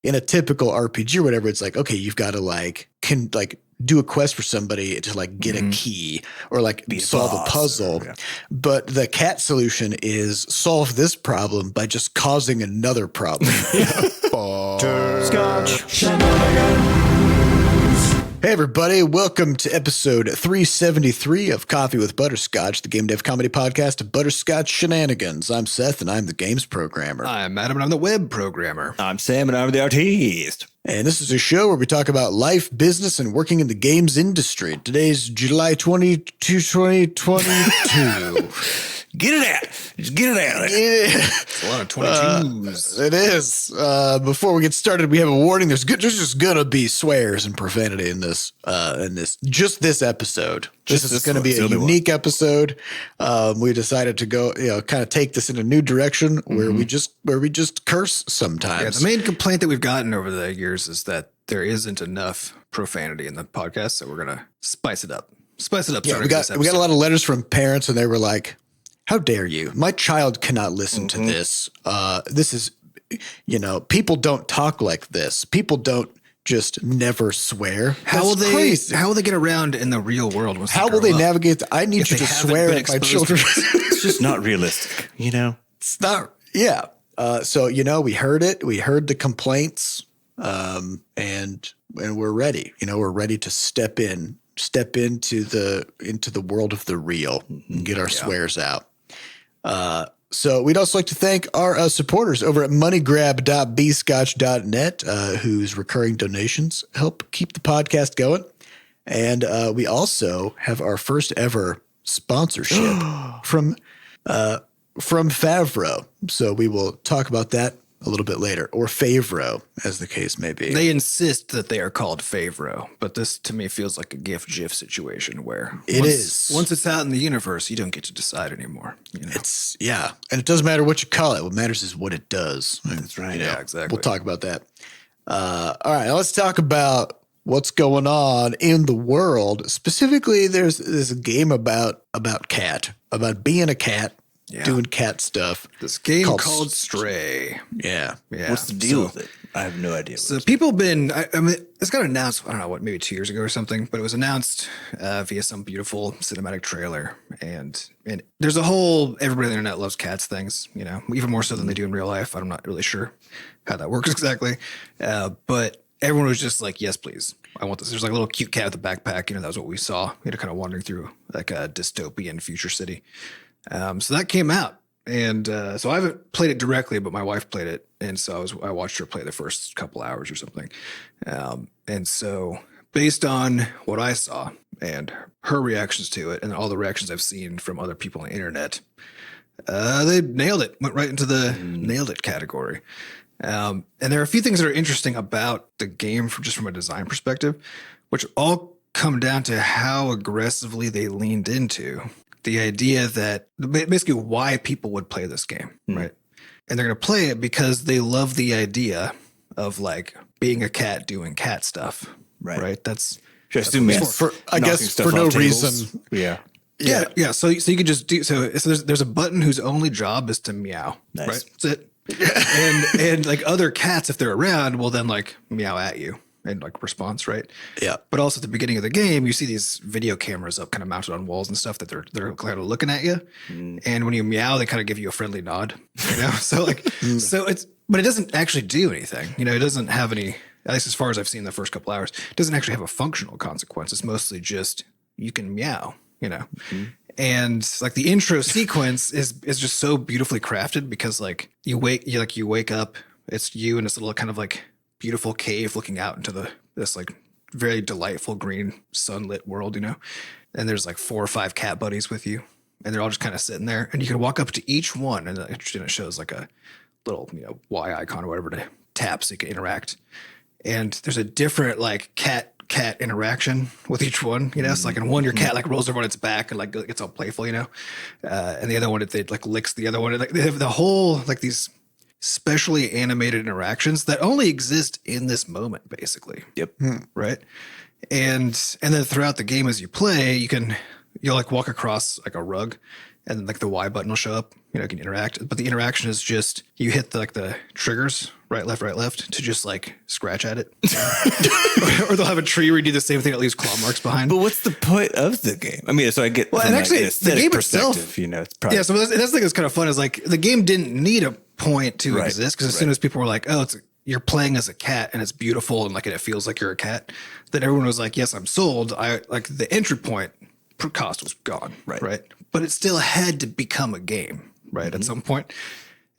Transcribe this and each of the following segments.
in a typical RPG or whatever, it's like, okay, you've got to do a quest for somebody to get a key or solve a puzzle. But the cat solution is solve this problem by just causing another problem. Butterscotch shenanigans. Hey everybody, welcome to episode 373 of Coffee with Butterscotch, the game dev comedy podcast of Butterscotch Shenanigans. I'm Seth and I'm the games programmer. I'm Adam and I'm the web programmer. I'm Sam and I'm the artiste. And this is a show where we talk about life, business, and working in the games industry. Today's July 22, 2022. Get it out. Just get it out. It's a lot of 22s. It is. Before we get started, we have a warning. There's just going to be swears and profanity in this episode. This is going to be a unique episode. We decided to go, kind of take this in a new direction where we just curse sometimes. Yeah, the main complaint that we've gotten over the years is that there isn't enough profanity in the podcast, so we're going to spice it up. Yeah, we got a lot of letters from parents, and they were like, how dare you? My child cannot listen to this. This is, people don't talk like this. People don't just never swear. How will they get around in the real world? How will they navigate? I need you to swear at my children. It's just not realistic, It's not. Yeah. So, we heard it. We heard the complaints, and we're ready. We're ready to step into the world of the real and get our swears out. So we'd also like to thank our supporters over at moneygrab.bscotch.net, whose recurring donations help keep the podcast going. And we also have our first ever sponsorship from Favro. So we will talk about that a little bit later, or Favro, as the case may be. They insist that they are called Favro, but this to me feels like a GIF wsituation where once it's out in the universe, you don't get to decide anymore. And it doesn't matter what you call it. What matters is what it does. That's right. Yeah, exactly. We'll talk about that. All right, let's talk about what's going on in the world. Specifically, there's a game about being a cat. Yeah. Doing cat stuff. This game called Stray. Yeah. What's the deal with it? I have no idea. So people have been, it's got announced, I don't know, maybe 2 years ago or something, but it was announced via some beautiful cinematic trailer. And there's a whole, everybody on the internet loves cats things, even more so than they do in real life. I'm not really sure how that works exactly. But everyone was just like, yes, please. I want this. There's like a little cute cat with a backpack. That was what we saw. Kind of wandering through like a dystopian future city. So that came out, and so I haven't played it directly, but my wife played it, and so I watched her play the first couple hours or something. And so based on what I saw and her reactions to it, and all the reactions I've seen from other people on the internet, they nailed it. Went right into the nailed it category. And there are a few things that are interesting about the game from a design perspective, which all come down to how aggressively they leaned into the idea that basically why people would play this game, right? And they're going to play it because they love the idea of being a cat doing cat stuff, right? That's I assume for no reason. Yeah. So you could just do so there's a button whose only job is to meow, nice. Right? That's it. and other cats, if they're around, will then meow at you. And response, right? Yeah. But also at the beginning of the game, you see these video cameras up kind of mounted on walls and stuff that they're kind of looking at you. And when you meow, they kind of give you a friendly nod. So but it doesn't actually do anything. It doesn't have any, at least as far as I've seen the first couple hours, it doesn't actually have a functional consequence. It's mostly just you can meow, And the intro sequence is just so beautifully crafted because you wake up, it's you in this little kind of beautiful cave looking out into this very delightful green sunlit world, and there's 4 or 5 cat buddies with you, and they're all just kind of sitting there, and you can walk up to each one, and it shows a little Y icon or whatever to tap so you can interact, and there's a different cat interaction with each one, so in one your cat rolls over on its back and gets all playful, and the other one it licks the other one, and they have the whole these specially animated interactions that only exist in this moment, basically. Yep. Right. And then throughout the game, as you play, you'll walk across a rug, and then like the Y button will show up. You know, you can interact, but the interaction is just you hit the triggers right, left to just like scratch at it, or they'll have a tree where you do the same thing. It leaves claw marks behind. But what's the point of the game? I mean, so I get Well, from and actually, like an the game perspective, itself, you know, it's probably So that's the thing that's kind of fun is like the game didn't need a point to Right, exist because as soon as people were like, oh, you're playing as a cat and it's beautiful and like and it feels like you're a cat, then everyone was like, yes, I'm sold. I like the entry point per cost was gone, right? But it still had to become a game, right? At some point.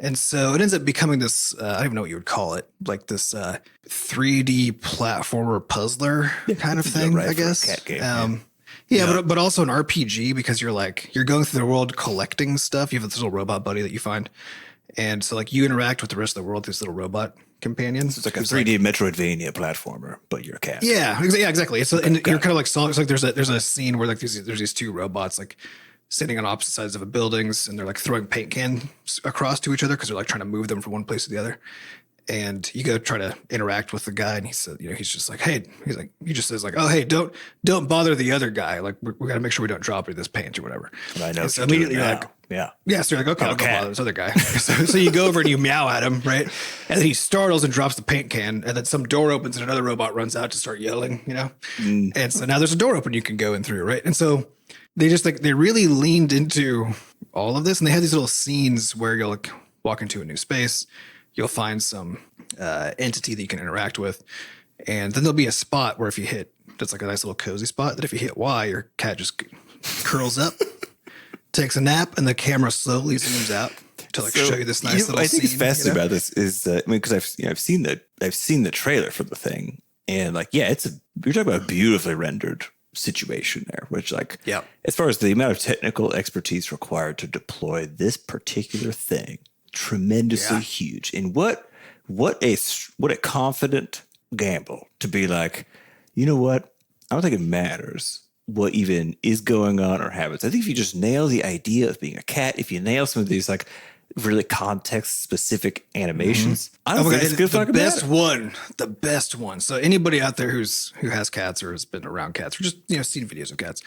And so it ends up becoming this, I don't even know what you would call it, like this 3D platformer puzzler kind of thing, right I for a guess. cat game, But also an RPG because you're going through the world collecting stuff. You have this little robot buddy that you find. And so like you interact with the rest of the world, these little robot companions. it's like a 3D Metroidvania platformer, but you're a cat. Yeah, exactly. So and you're kind of like solving. It's like there's a scene where like there's these two robots like sitting on opposite sides of a buildings, and they're like throwing paint cans across to each other because they're like trying to move them from one place to the other. And you go try to interact with the guy, and he said, you know, he's just like, hey, he just says like, oh, hey, don't don't bother the other guy. Like we got to make sure we don't drop any of this paint or whatever. And I know. And so immediately you're like, yeah. So you're like, okay, I'll go bother this other guy. so you go over and you meow at him, right? And then he startles and drops the paint can, and then some door opens and another robot runs out to start yelling, you know? And so now there's a door open you can go in through, right? And so they just like, they really leaned into all of this, and they had these little scenes where you'll like walk into a new space, you'll find some entity that you can interact with, and then there'll be a spot where if you hit, that's like a nice little cozy spot, that if you hit Y, your cat just curls up, takes a nap, and the camera slowly zooms out to like show you this nice little I think scene. it's fascinating about this is, I mean, because I've seen the trailer for the thing, and like, yeah, you're talking about a beautifully rendered situation there, which like, as far as the amount of technical expertise required to deploy this particular thing, tremendously huge. And what a confident gamble to be like, you know what? I don't think it matters what even is going on or happens. I think if you just nail the idea of being a cat, if you nail some of these like really context specific animations, I don't think it's good fucking matter. The best one. So anybody out there who has cats or has been around cats or just, you know, seen videos of cats,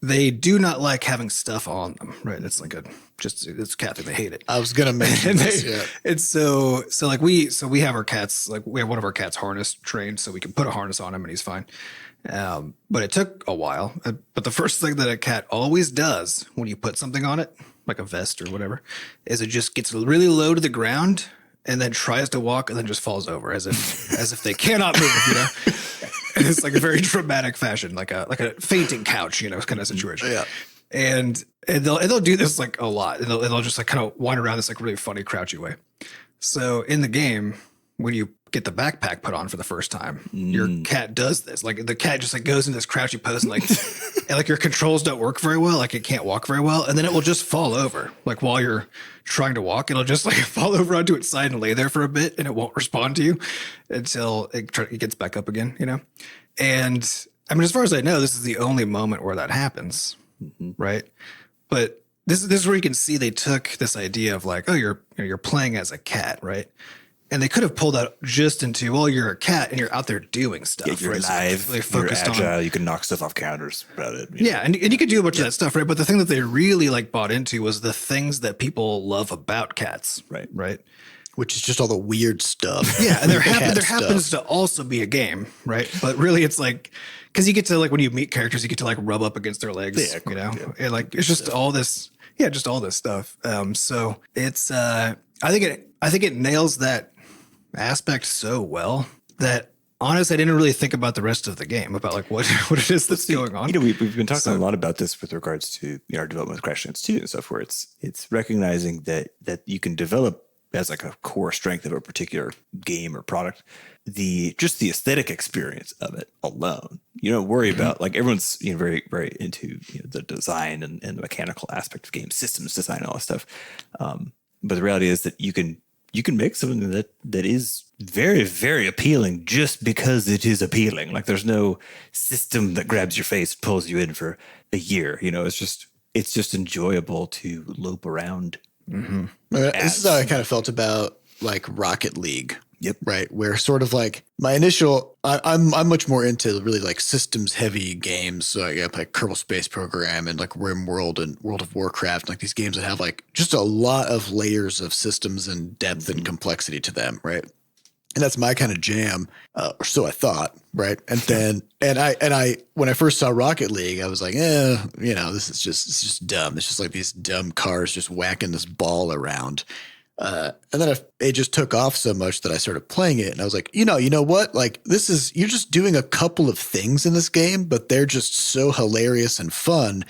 they do not like having stuff on them, right? It's like it's a cat thing. They hate it. I was gonna mention this. Yeah. And so like we have our cats, like we have one of our cats harness trained, so we can put a harness on him and he's fine. But it took a while. But the first thing that a cat always does when you put something on it, like a vest or whatever, is it just gets really low to the ground and then tries to walk and then just falls over as if they cannot move, you know? And it's like a very dramatic fashion, like a fainting couch, you know, kind of situation. Yeah. And they'll do this like a lot. And they'll just like kind of wind around this like really funny crouchy way. So in the game, when you get the backpack put on for the first time, your cat does this. Like the cat just like goes in this crouchy pose and like your controls don't work very well. Like it can't walk very well. And then it will just fall over. Like while you're trying to walk, it'll just like fall over onto its side and lay there for a bit, and it won't respond to you until it gets back up again, you know? And I mean, as far as I know, this is the only moment where that happens. Right. But this is where you can see they took this idea of like, oh, you're playing as a cat, right? And they could have pulled out just into, well, you're a cat and you're out there doing stuff. Yeah, you're right? live, So you're agile, you can knock stuff off counters about it. Yeah, and you could do a bunch of that stuff, right? But the thing that they really like bought into was the things that people love about cats. Right. Which is just all the weird stuff. Yeah, and there happens to also be a game, right? But really it's like, because you get to like, when you meet characters, you get to like rub up against their legs, you know? Yeah. And like, it's just all this, just all this stuff. So it's, I think it nails that aspect so well that honestly, I didn't really think about the rest of the game, about like what it is that's going on. You know, we've been talking a lot about this with regards to, you know, our development with Crash Dance 2 and stuff, where it's recognizing that you can develop as like a core strength of a particular game or product, just the aesthetic experience of it alone. You don't worry about, like, everyone's, you know, very, very into, you know, the design and the mechanical aspect of game systems design and all that stuff. But the reality is that you can make something that is very, very appealing just because it is appealing. Like, there's no system that grabs your face, pulls you in for a year. You know, it's just enjoyable to lope around. This is how I kind of felt about like Rocket League Yep. Right. Where sort of like my initial, I'm much more into really like systems heavy games. So I play Kerbal Space Program and like RimWorld and World of Warcraft, like these games that have like just a lot of layers of systems and depth and complexity to them. Right. And that's my kind of jam, or so I thought, right? And then, and I, when I first saw Rocket League, I was like, this is just dumb. It's just like these dumb cars just whacking this ball around. And then it just took off so much that I started playing it, and I was like, you know what? Like you're just doing a couple of things in this game, but they're just so hilarious and fun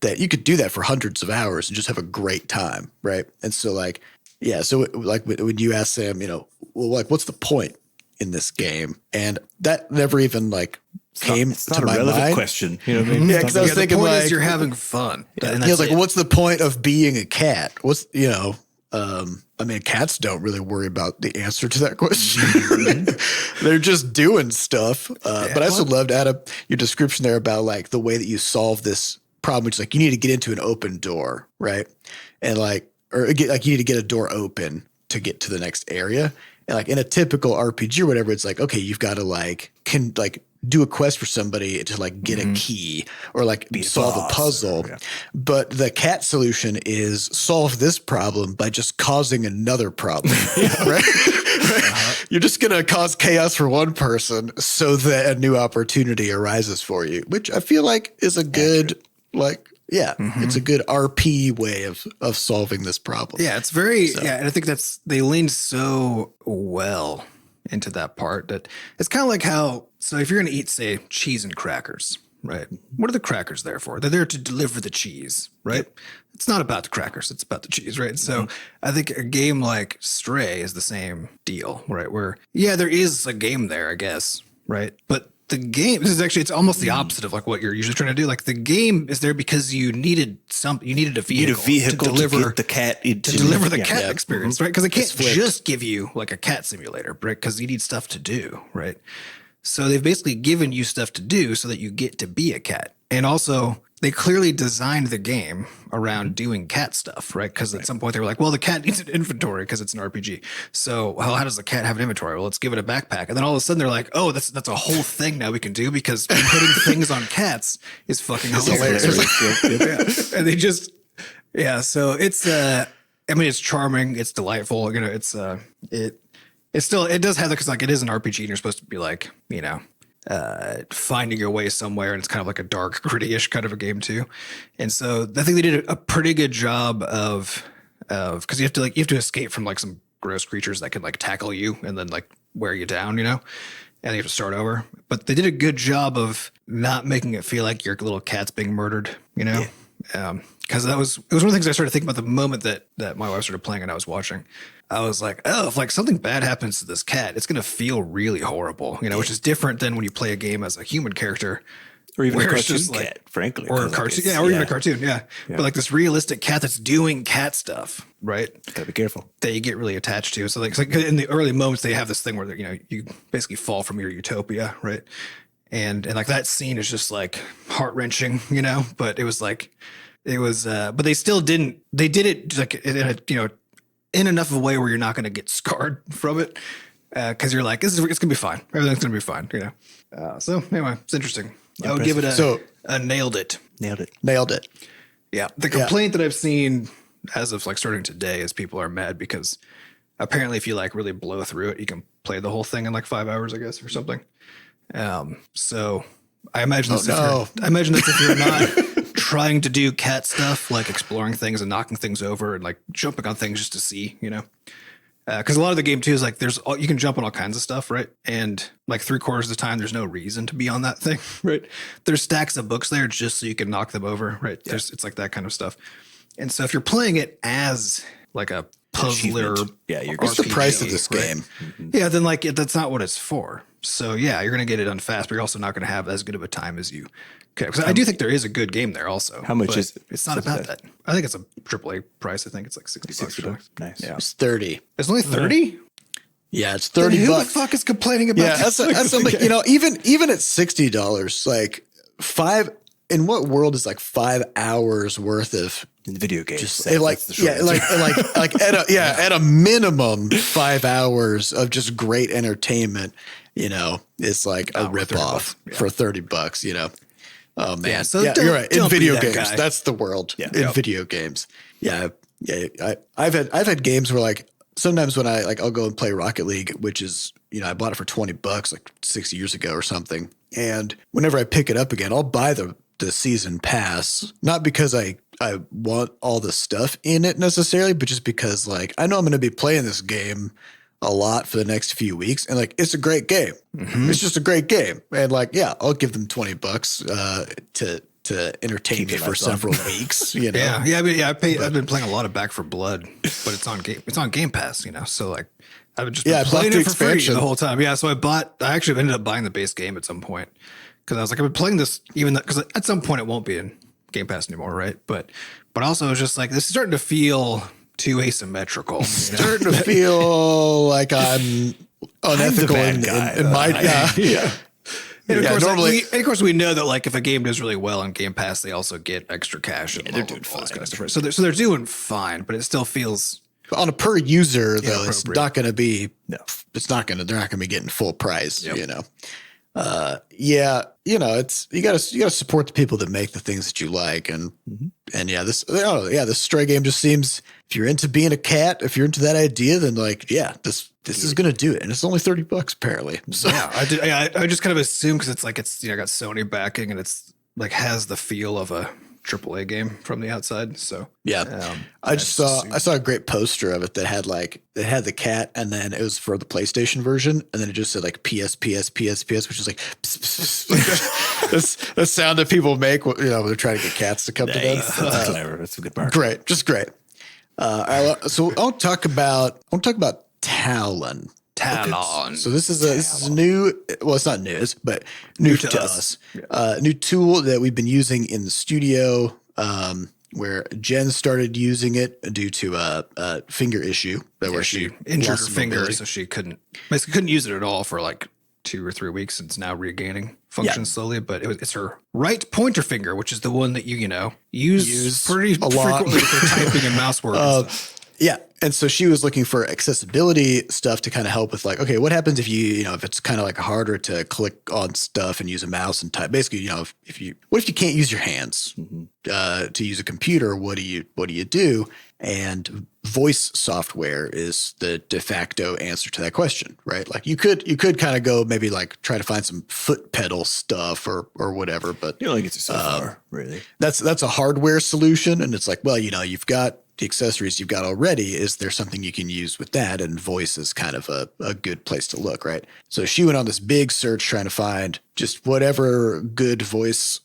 that you could do that for hundreds of hours and just have a great time, right? And so like. Yeah, so like when you ask Sam, well, like what's the point in this game? And that never even like came to my mind. Question, you know what I mean? Yeah, because I was thinking the point like is you're having fun. And I was like, what's the point of being a cat? What's I mean, cats don't really worry about the answer to that question. They're just doing stuff. But I also loved Adam your description there about like the way that you solve this problem, which is like you need to get into an open door, right? And like. Or you need to get a door open to get to the next area. And like in a typical RPG or whatever, it's like, okay, you've got to do a quest for somebody to like get a key or like solve a puzzle. But the cat solution is solve this problem by just causing another problem, right? You're just going to cause chaos for one person so that a new opportunity arises for you, which I feel like is a good it's a good RP way of solving this problem. Yeah, it's very and I think they lean so well into that part that it's kind of like how if you're going to eat, say, cheese and crackers, right? What are the crackers there for? They're there to deliver the cheese, right? Yep. It's not about the crackers, it's about the cheese, right? So I think a game like Stray is the same deal, right? Where there is a game there, I guess, right? But the game it's almost the opposite of like what you're usually trying to do. Like the game is there because you needed a vehicle to deliver the cat cat experience, right? Because it can't just give you like a cat simulator, right? Because you need stuff to do, right? So they've basically given you stuff to do so that you get to be a cat. And also they clearly designed the game around doing cat stuff, right? Because at some point they were like, well, the cat needs an inventory because it's an RPG. So how does the cat have an inventory? Well, let's give it a backpack. And then all of a sudden they're like, oh, that's a whole thing now we can do because putting things on cats is fucking hilarious. And they just, so it's, it's charming. It's delightful. It does have because like it is an RPG and you're supposed to be like, finding your way somewhere, and it's kind of like a dark, gritty-ish kind of a game too. And so I think they did a pretty good job of because you have to escape from like some gross creatures that can like tackle you and then like wear you down, and you have to start over. But they did a good job of not making it feel like your little cat's being murdered, because it was one of the things I started thinking about the moment that my wife started playing and I was watching. I was like, oh, if like something bad happens to this cat, it's going to feel really horrible, which is different than when you play a game as a human character. Or even a cartoon cat, frankly. Or a cartoon, even a cartoon, But like this realistic cat that's doing cat stuff, right? Gotta be careful. That you get really attached to. So like in the early moments, they have this thing where, you basically fall from your utopia, right? And like that scene is just like heart-wrenching, but it was like, but they still did it like in enough of a way where you're not going to get scarred from it. Cause you're like, it's going to be fine. Everything's going to be fine, So anyway, it's interesting. I would give it a nailed it. Nailed it. Yeah. The complaint that I've seen as of like starting today is people are mad because apparently if you like really blow through it, you can play the whole thing in like 5 hours, I guess, or something. So I imagine if you're not trying to do cat stuff, like exploring things and knocking things over and like jumping on things just to see, because a lot of the game too is like you can jump on all kinds of stuff, right? And like 3/4 of the time, there's no reason to be on that thing, right? There's stacks of books there just so you can knock them over, right? Yeah. It's like that kind of stuff. And so if you're playing it as like a puzzler, what's the price of this game? Yeah, then like that's not what it's for. So yeah, you're gonna get it done fast, but you're also not gonna have as good of a time as you. Okay, because I do think there is a good game there also. How much is it? It's not about that. I think it's a AAA price. I think it's like $60. Nice. Yeah. It's 30. It's only 30? Yeah, it's 30 Who bucks. the fuck is complaining about that's something, even at $60, like in what world is like 5 hours worth of in video games? just Seth, like, that's the short yeah, answer. like at a minimum 5 hours of just great entertainment, you know, it's like a worth rip off $30, for $30, you know? Oh man. so yeah, you're right. In don't be video that games, guy. that's the world. Yeah. In video games. Yeah. I've had games where like sometimes when I'll go and play Rocket League, which is, you know, I bought it for $20 like 6 years ago or something. And whenever I pick it up again, I'll buy the season pass, not because I want all the stuff in it necessarily, but just because like I know I'm going to be playing this game a lot for the next few weeks, and like it's a great game. It's just a great game, and like yeah, I'll give them $20 to entertain Keep me the for lights on. several weeks. You know, I mean, I've been playing a lot of Back for Blood, but it's on Game Pass, you know. So like, I've just been I bought playing the it for free expansion. the whole time. Yeah, so I actually ended up buying the base game at some point because I was like, I've been playing this because at some point it won't be in Game Pass anymore, right? But also it's just like this is starting to feel too asymmetrical. You know? starting to feel like I'm unethical bad in guy, my yeah. And of, Yeah, course, normally- of course, we know that like if a game does really well on Game Pass, they also get extra cash. And they're all doing those fine. kind of stuff. So they're doing fine, but it still feels on a per user though. It's appropriate. not going to be. No. It's not going to. They're not going to be getting full price. Yep. You know. Yeah, you know, it's you gotta support the people that make the things that you like, and this Stray game just seems, if you're into being a cat, if you're into that idea, then like this is gonna do it, and it's only $30 apparently. So I just kind of assume because it's like it's got Sony backing and it's like has the feel of a AAA game from the outside. So yeah, I saw a great poster of it that had the cat, and then it was for the PlayStation version, and then it just said like PS, which is like the sound that people make, you know, when they're trying to get cats to come to them. That's clever. That's a good part. Great, just great. So I'll talk about Talon. Talon. So this is new. Well, it's not news, but new to us. New tool that we've been using in the studio, where Jen started using it due to a finger issue where she injured lost her some finger, mobility. so she couldn't use it at all for like 2 or 3 weeks. And it's now regaining function slowly, but it's her right pointer finger, which is the one that you use pretty a lot. frequently for typing and mouse work. And stuff. Yeah. And so she was looking for accessibility stuff to kind of help with like, okay, what happens if if it's kind of like harder to click on stuff and use a mouse and type? Basically, what if you can't use your hands to use a computer? What do you do? And voice software is the de facto answer to that question, right? Like you could kind of go maybe like try to find some foot pedal stuff or whatever, but You only get you so far, really. that's a hardware solution. And it's like, well, you've got the accessories you've got already. Is there something you can use with that? And voice is kind of a good place to look, right? So she went on this big search trying to find just whatever good voice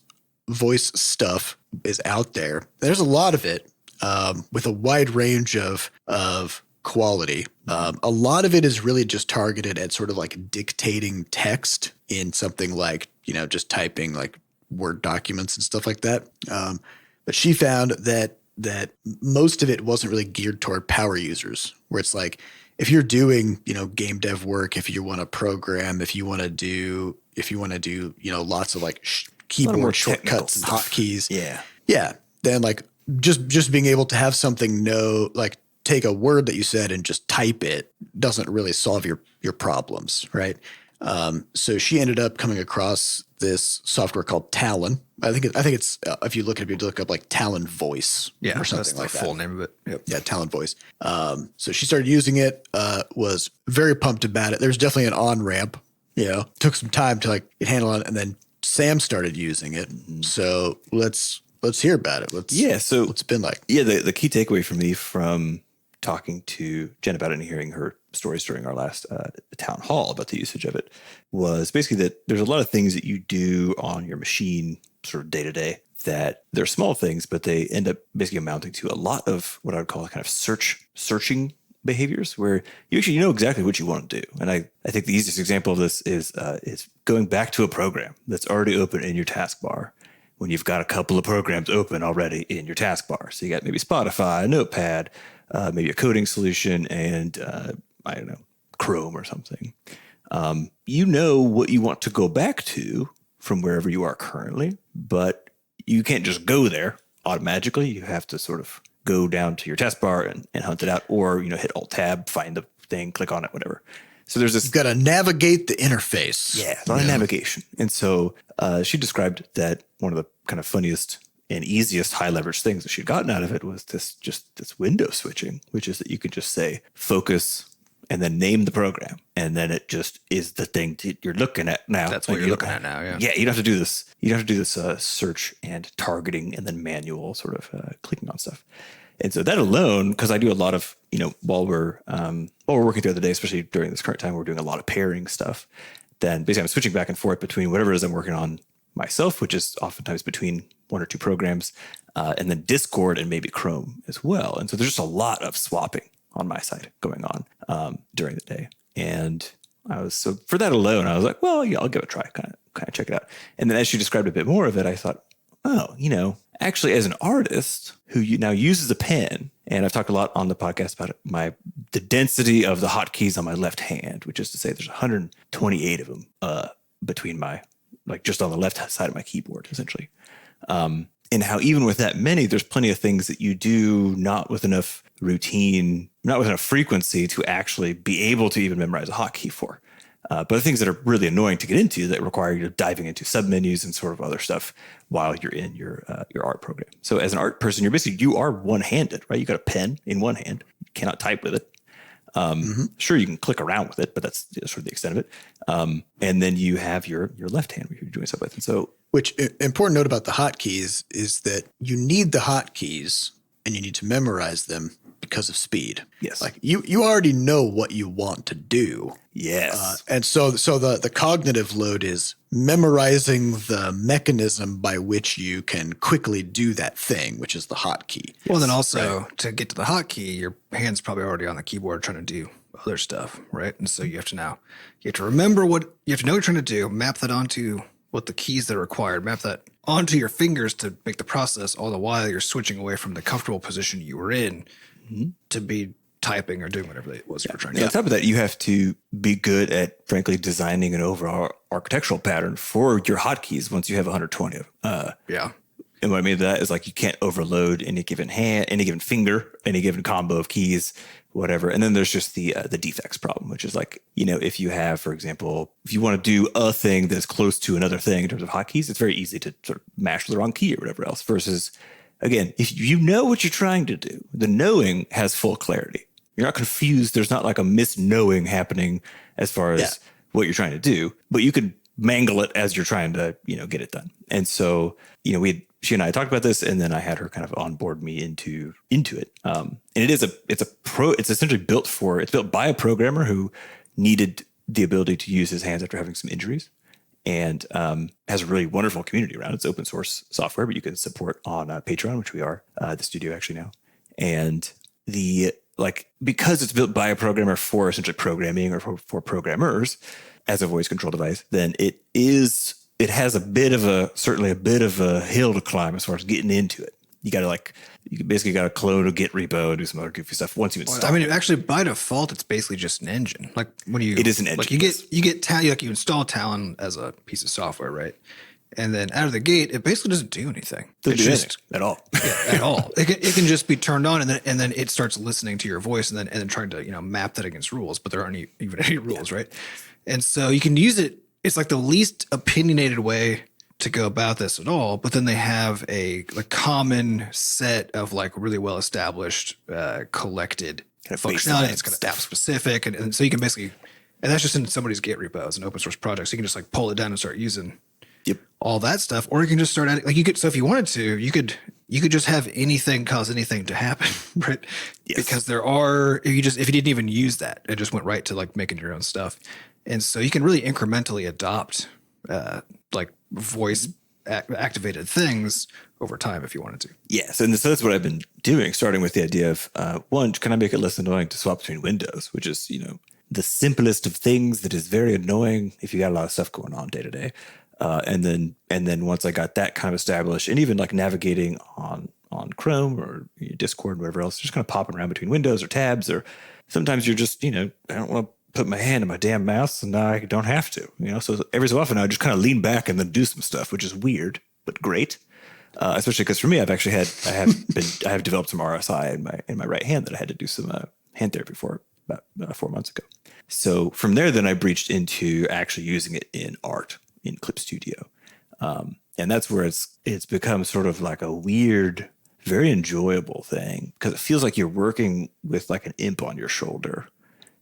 stuff is out there. There's a lot of it, with a wide range of quality. A lot of it is really just targeted at sort of like dictating text in something like, just typing like Word documents and stuff like that. But she found that most of it wasn't really geared toward power users, where it's like, if you're doing, game dev work, if you want to program, if you want to do, lots of like keyboard shortcuts and hotkeys. Yeah. Then like just being able to have something take a word that you said and just type it doesn't really solve your problems. Right. So she ended up coming across this software called Talon. I think it's if you look up like Talon Voice or something that's like the that. full name of it. Yep. Yeah, Talon Voice. So she started using it, was very pumped about it. There's definitely an on-ramp, took some time to like get handle on it, and then Sam started using it. So let's hear about it. What's it been like? Yeah, the key takeaway for me from talking to Jen about it and hearing her stories during our last town hall about the usage of it was basically that there's a lot of things that you do on your machine sort of day to day that they're small things, but they end up basically amounting to a lot of what I would call kind of searching behaviors where you actually know exactly what you want to do. And I think the easiest example of this is going back to a program that's already open in your taskbar when you've got a couple of programs open already in your taskbar. So you got maybe Spotify, Notepad, maybe a coding solution, and I don't know, Chrome or something. You know what you want to go back to from wherever you are currently, but you can't just go there automatically. You have to sort of go down to your taskbar and hunt it out, or, hit Alt-Tab, find the thing, click on it, whatever. So there's this. You've got to navigate the interface. Yeah, a lot of navigation. And so she described that one of the kind of funniest and easiest high leverage things that she'd gotten out of it was this window switching, which is that you could just say focus and then name the program. And then it just is the thing that you're looking at now. That's what you're looking at now. Yeah. Yeah. You don't have to do this. You don't have to do this search and targeting and then manual sort of clicking on stuff. And so that alone, because I do a lot of, while we're working throughout the day, especially during this current time, we're doing a lot of pairing stuff. Then basically I'm switching back and forth between whatever it is I'm working on myself, which is oftentimes between one or two programs, and then Discord and maybe Chrome as well. And so there's just a lot of swapping on my side going on during the day. And so for that alone, I was like, well, yeah, I'll give it a try, kind of check it out. And then as she described a bit more of it, I thought, oh, actually as an artist who now uses a pen, and I've talked a lot on the podcast about the density of the hotkeys on my left hand, which is to say there's 128 of them between my, just on the left side of my keyboard, essentially. And how even with that many, there's plenty of things that you do not with enough routine, not with enough frequency to actually be able to even memorize a hotkey for. But the things that are really annoying to get into that require you diving into submenus and sort of other stuff while you're in your art program. So as an art person, you are one-handed, right? You got a pen in one hand. You cannot type with it. Sure, you can click around with it, but that's sort of the extent of it. And then you have your left hand where you're doing stuff with. And so, which important note about the hotkeys is that you need the hotkeys and you need to memorize them because of speed. Yes. Like you already know what you want to do. Yes. And so the cognitive load is memorizing the mechanism by which you can quickly do that thing, which is the hotkey. Well, then also to get to the hotkey, your hand's probably already on the keyboard trying to do other stuff, right? And so you have to remember what you have to know what you're trying to do, map that onto what the keys that are required, map that onto your fingers to make the process, all the while you're switching away from the comfortable position you were in to be typing or doing whatever it was you were trying to do. On top of that, you have to be good at, frankly, designing an overall architectural pattern for your hotkeys once you have 120 of them. Yeah. And what I mean by that is you can't overload any given hand, any given finger, any given combo of keys, whatever. And then there's just the defects problem, which is if you have, for example, if you want to do a thing that's close to another thing in terms of hotkeys, it's very easy to sort of mash the wrong key or whatever else. Versus, again, if you know what you're trying to do, the knowing has full clarity. You're not confused. There's not a misknowing happening as far as what you're trying to do, but you could mangle it as you're trying to, get it done. And so, she and I talked about this, and then I had her kind of onboard me into it. And it's essentially built by a programmer who needed the ability to use his hands after having some injuries, and has a really wonderful community around it. It's open source software, but you can support on Patreon, which we are, the studio actually now. And because it's built by a programmer for essentially programming or for programmers as a voice control device, then it has certainly a bit of a hill to climb as far as getting into it. You basically got to clone a Git repo and do some other goofy stuff once you install. Actually, by default, it's basically just an engine. It is an engine. You install Talon as a piece of software, right? And then out of the gate, it basically doesn't do anything. Doesn't do anything at all. Yeah, at all. It can just be turned on, and then it starts listening to your voice, and then trying to map that against rules. But there aren't even any rules, right? And so you can use it. It's the least opinionated way to go about this at all. But then they have a common set of really well established collected kind of functionality. It's kind of app specific, and so you can basically, and that's just in somebody's Git repo as an open source project. So you can just pull it down and start using. Yep. All that stuff, or you can just start adding, so if you wanted to, you could just have anything cause anything to happen, right? Yes. Because if you didn't even use that, it just went right to making your own stuff. And so you can really incrementally adopt voice activated things over time if you wanted to. Yes. And so that's what I've been doing, starting with the idea of one, can I make it less annoying to swap between windows, which is, the simplest of things that is very annoying if you got a lot of stuff going on day to day. And then once I got that kind of established, and even navigating on Chrome or Discord, or whatever else, just kind of popping around between windows or tabs, or sometimes you're just, I don't want to put my hand on my damn mouse, and I don't have to, So every so often I just kind of lean back and then do some stuff, which is weird, but great. especially because for me, I have developed some RSI in my right hand that I had to do some hand therapy for about 4 months ago. So from there, then I breached into actually using it in art in Clip Studio. And that's where it's become sort of like a weird, very enjoyable thing because it feels like you're working with like an imp on your shoulder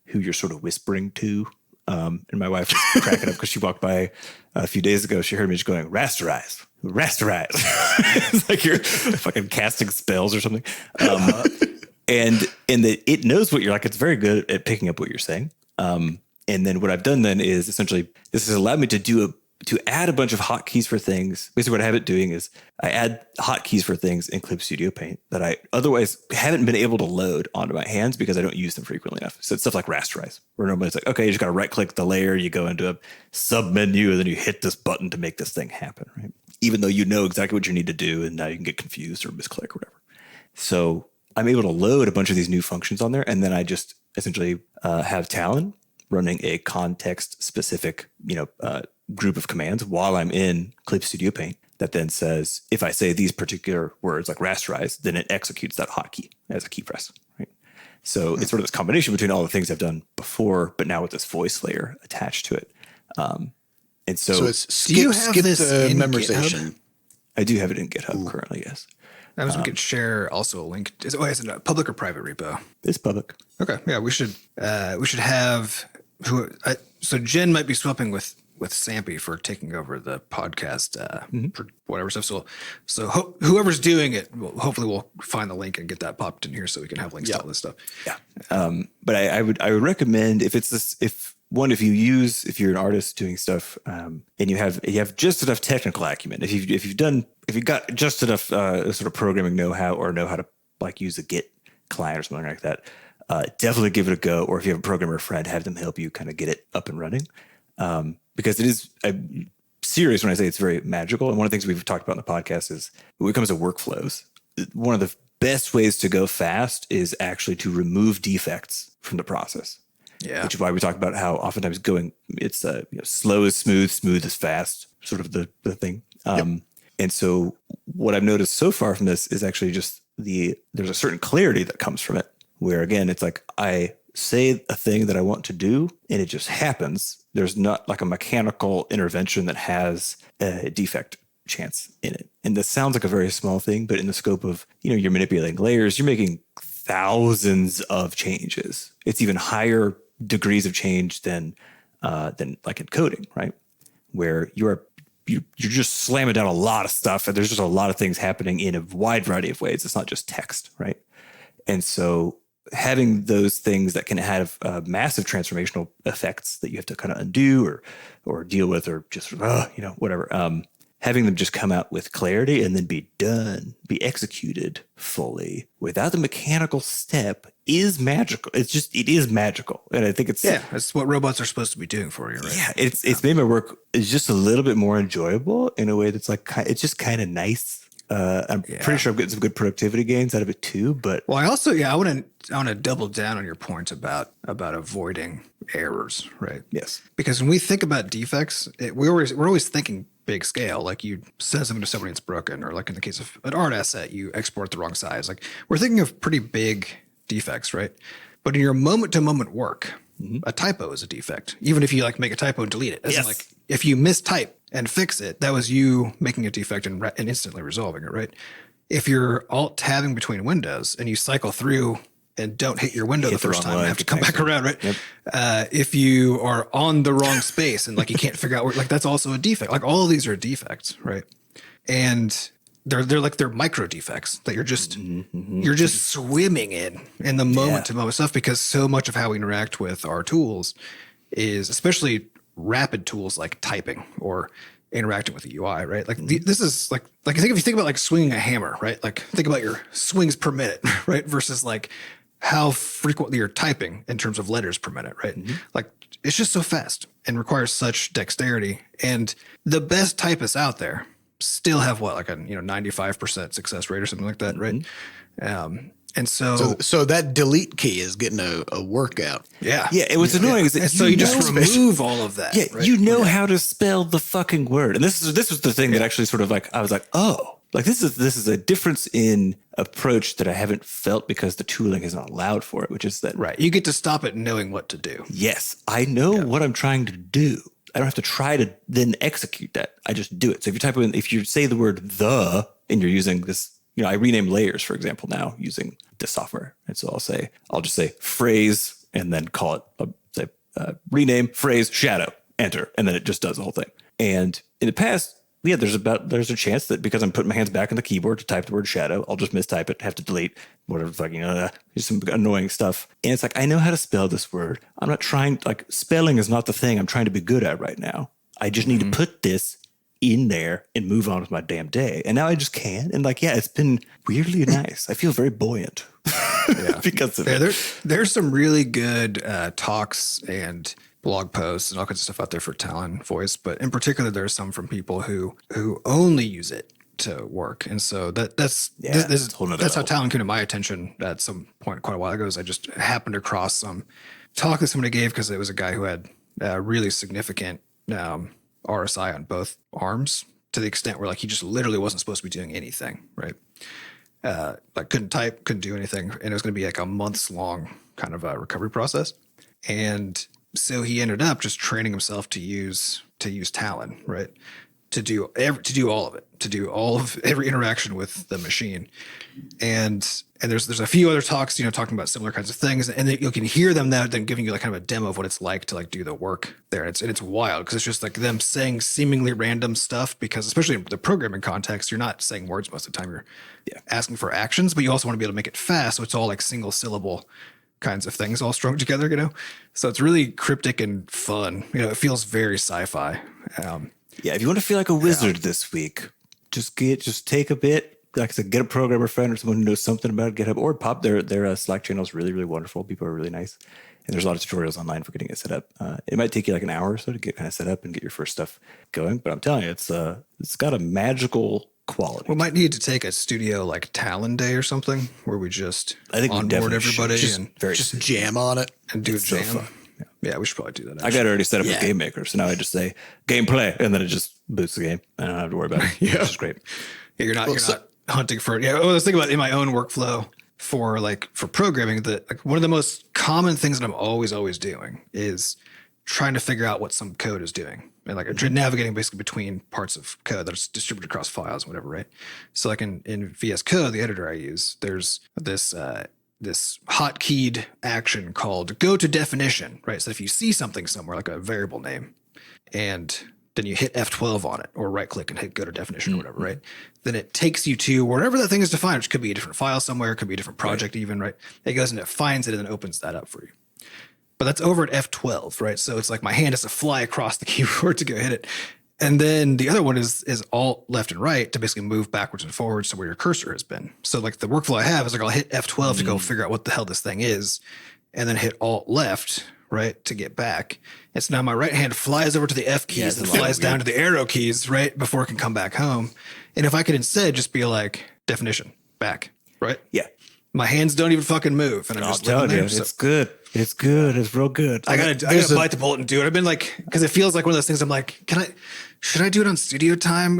who you're sort of whispering to. And my wife was cracking up because she walked by a few days ago. She heard me just going, rasterize. It's like you're fucking casting spells or something. And that it knows what you're like. It's very good at picking up what you're saying. And then what I've done then is essentially this has allowed me to add a bunch of hotkeys for things. Basically what I have it doing is I add hotkeys for things in Clip Studio Paint that I otherwise haven't been able to load onto my hands because I don't use them frequently enough. So it's stuff like rasterize, where normally it's like, okay, you just got to right click the layer, you go into a sub menu, and then you hit this button to make this thing happen, right? Even though you know exactly what you need to do, and now you can get confused or misclick or whatever. So I'm able to load a bunch of these new functions on there, and then I just essentially have Talon running a context-specific, group of commands while I'm in Clip Studio Paint that then says, if I say these particular words like rasterize, then it executes that hotkey as a key press, right? So it's sort of this combination between all the things I've done before, but now with this voice layer attached to it. And so it's skip the memorization. GitHub? I do have it in GitHub currently, yes. That was we could share also a link. Is it a public or private repo? It's public. Okay, yeah, we should have so Jen might be swapping with Sampy for taking over the podcast for whatever stuff. So whoever's doing it, hopefully we'll find the link and get that popped in here so we can have links to all this stuff. Yeah. But I would recommend if you're an artist doing stuff and you have just enough technical acumen, if you've got just enough sort of programming know-how or know how to like use a Git client or something like that, definitely give it a go. Or if you have a programmer friend, have them help you kind of get it up and running. Because it is serious when I say it's very magical. And one of the things we've talked about in the podcast is when it comes to workflows, one of the best ways to go fast is actually to remove defects from the process. Yeah. Which is why we talk about how oftentimes it's slow is smooth, smooth is fast, sort of the thing. And so what I've noticed so far from this is actually just there's a certain clarity that comes from it, where again, it's like I say a thing that I want to do and it just happens. There's not like a mechanical intervention that has a defect chance in it. And this sounds like a very small thing, but in the scope of, you're manipulating layers, you're making thousands of changes. It's even higher degrees of change than like in coding, right? Where you're just slamming down a lot of stuff and there's just a lot of things happening in a wide variety of ways. It's not just text, right? And so having those things that can have massive transformational effects that you have to kind of undo or deal with or just, whatever, having them just come out with clarity and then be executed fully without the mechanical step is magical. It is magical. And I think it's what robots are supposed to be doing for you, right? Yeah. It's made my work just a little bit more enjoyable in a way that's like, it's just kind of nice. I'm pretty sure I'm getting some good productivity gains out of it too. But I also, I want to double down on your point about avoiding errors, right? Yes, because when we think about defects, we're always thinking big scale. Like you send something to somebody that's broken, or like in the case of an art asset, you export the wrong size. Like we're thinking of pretty big defects, right? But in your moment to moment work, a typo is a defect. Even if you like make a typo and delete it, as in like if you mistype and fix it, that was you making a defect and instantly resolving it, right? If you're alt tabbing between windows and you cycle through and don't hit your window the first time and have to come back around, right? Yep. If you are on the wrong space and like you can't figure out where, like that's also a defect. Like all of these are defects, right? And they're micro defects that you're just swimming in the moment to moment stuff, because so much of how we interact with our tools is, especially rapid tools like typing or interacting with the UI, right? Like this is like I think if you think about like swinging a hammer, right? Like think about your swings per minute, right? Versus like how frequently you're typing in terms of letters per minute, right? Like it's just so fast and requires such dexterity. And the best typists out there still have like a 95% success rate or something like that, right? And so that delete key is getting a workout. Yeah. It was annoying. So you just remove all of that. Yeah. Right? You know how to spell the fucking word. And this was the thing that actually sort of like, I was like, oh, Like this is a difference in approach that I haven't felt because the tooling is not allowed for it, which is that Right. You get to stop it knowing what to do. yes, I know what I'm trying to do. I don't have to try to then execute that. I just do it. So if you say the word the and you're using this, I rename layers, for example, now using this software. And so I'll just say phrase and then call it rename phrase shadow, enter, and then it just does the whole thing. And in the past, there's a chance that because I'm putting my hands back on the keyboard to type the word shadow, I'll just mistype it, have to delete whatever fucking just some annoying stuff. And it's like, I know how to spell this word. I'm not trying, like, spelling is not the thing I'm trying to be good at right now. I just need to put this in there and move on with my damn day. And now I just can. And like, yeah, it's been weirdly nice. I feel very buoyant because of it. There's some really good talks and blog posts and all kinds of stuff out there for Talon Voice, but in particular, there's some from people who only use it to work, and so that's how Talon came to my attention at some point quite a while ago. Is I just happened across some talk that somebody gave because it was a guy who had really significant RSI on both arms to the extent where like he just literally wasn't supposed to be doing anything, right? Like couldn't type, couldn't do anything, and it was going to be like a months long kind of recovery process, and so he ended up just training himself to use Talon, right? To do all of it, to do all of every interaction with the machine. And there's a few other talks, talking about similar kinds of things. And then you can hear them now then giving you like kind of a demo of what it's like to like do the work there. And it's wild because it's just like them saying seemingly random stuff because especially in the programming context, you're not saying words most of the time. You're asking for actions, but you also want to be able to make it fast. So it's all like single syllable kinds of things all strung together, So it's really cryptic and fun. It feels very sci-fi. If you want to feel like a wizard this week, just take a bit. Like I said, get a programmer friend or someone who knows something about GitHub or pop. Their Slack channel is really, really wonderful. People are really nice. And there's a lot of tutorials online for getting it set up. It might take you like an hour or so to get kind of set up and get your first stuff going. But I'm telling you, it's got a magical quality. We might need to take a studio like Talon Day or something where we just onboard everybody and just jam on it and do a jam. So fun. Yeah, we should probably do that. Actually. I got it already set up with Game Maker, so now I just say gameplay, and then it just boots the game. I don't have to worry about it. Which is great. Yeah, you're not hunting for it. Yeah, I was thinking about in my own workflow for programming that like one of the most common things that I'm always doing is trying to figure out what some code is doing and like navigating basically between parts of code that's distributed across files and whatever, right? So like in VS Code, the editor I use, there's this hotkeyed action called go to definition, right? So if you see something somewhere like a variable name and then you hit F12 on it or right click and hit go to definition or whatever, right? Then it takes you to wherever that thing is defined, which could be a different file somewhere, could be a different project even, right? It goes and it finds it and then opens that up for you. But that's over at F12, right? So it's like my hand has to fly across the keyboard to go hit it. And then the other one is alt left and right to basically move backwards and forwards to where your cursor has been. So like the workflow I have is like I'll hit F12 to go figure out what the hell this thing is and then hit alt left, right, to get back. And so now my right hand flies over to the F keys and flies down to the arrow keys, right, before it can come back home. And if I could instead just be like definition, back, right? Yeah. My hands don't even fucking move. And I'm just telling you, there, it's good. It's good. It's real good. I gotta bite the bullet and do it. I've been like, because it feels like one of those things. I'm like, should I do it on studio time?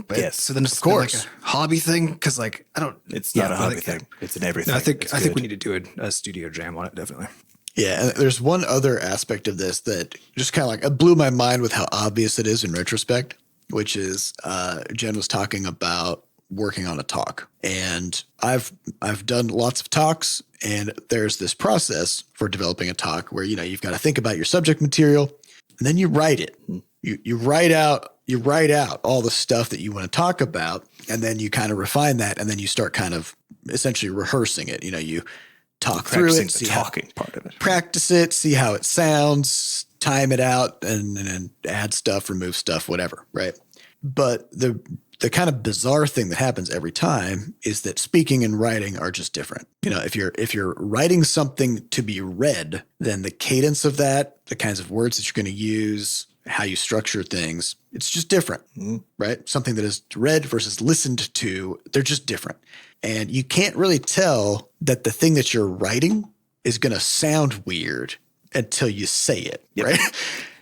But yes. So then it's like a hobby thing because like I don't. It's not a hobby thing. It's an everything. No, I think we need to do a studio jam on it. Definitely. Yeah, and there's one other aspect of this that just kind of like it blew my mind with how obvious it is in retrospect, which is Jen was talking about working on a talk. And I've done lots of talks, and there's this process for developing a talk where, you've got to think about your subject material and then you write it. You write out all the stuff that you want to talk about, and then you kind of refine that, and then you start kind of essentially rehearsing it. You talk through it, see talking part of it. Practice it, see how it sounds, time it out, and then add stuff, remove stuff, whatever, right? But the kind of bizarre thing that happens every time is that speaking and writing are just different. If you're writing something to be read, then the cadence of that, the kinds of words that you're going to use, how you structure things, it's just different, right? Something that is read versus listened to, they're just different. And you can't really tell that the thing that you're writing is going to sound weird until you say it, right?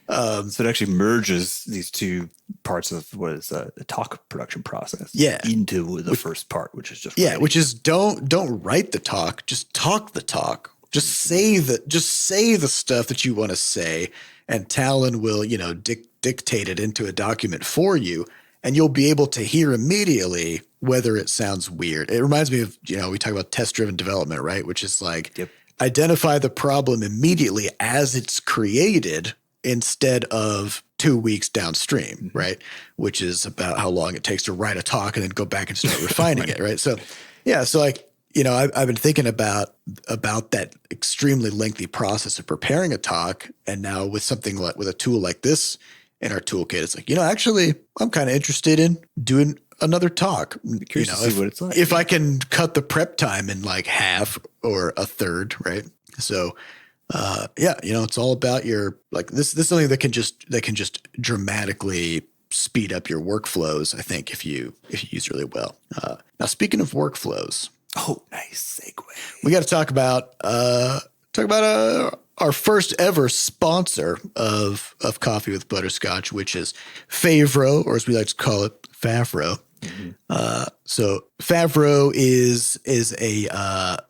So it actually merges these two parts of what is the talk production process. Yeah. Into the first part, which is just Yeah, writing. which is don't write the talk, just talk the talk. Just say the stuff that you want to say, and Talon will, dictate it into a document for you, and you'll be able to hear immediately whether it sounds weird. It reminds me of, we talk about test-driven development, right? Which is like identify the problem immediately as it's created instead of 2 weeks downstream, right? Which is about how long it takes to write a talk and then go back and start refining it, right? So, yeah, so like, I've been thinking about that extremely lengthy process of preparing a talk, and now with something like with a tool like this in our toolkit, it's like, actually, I'm kind of interested in doing another talk. Curious to see what it's like. If I can cut the prep time in like half or a third, right? So, it's all about your like this is something that can just dramatically speed up your workflows, I think, if you use it really well. Now, speaking of workflows. Oh, nice segue. We got to talk about our first ever sponsor of Coffee with Butterscotch, which is Favro, or as we like to call it, Favro. Mm-hmm. So Favro is a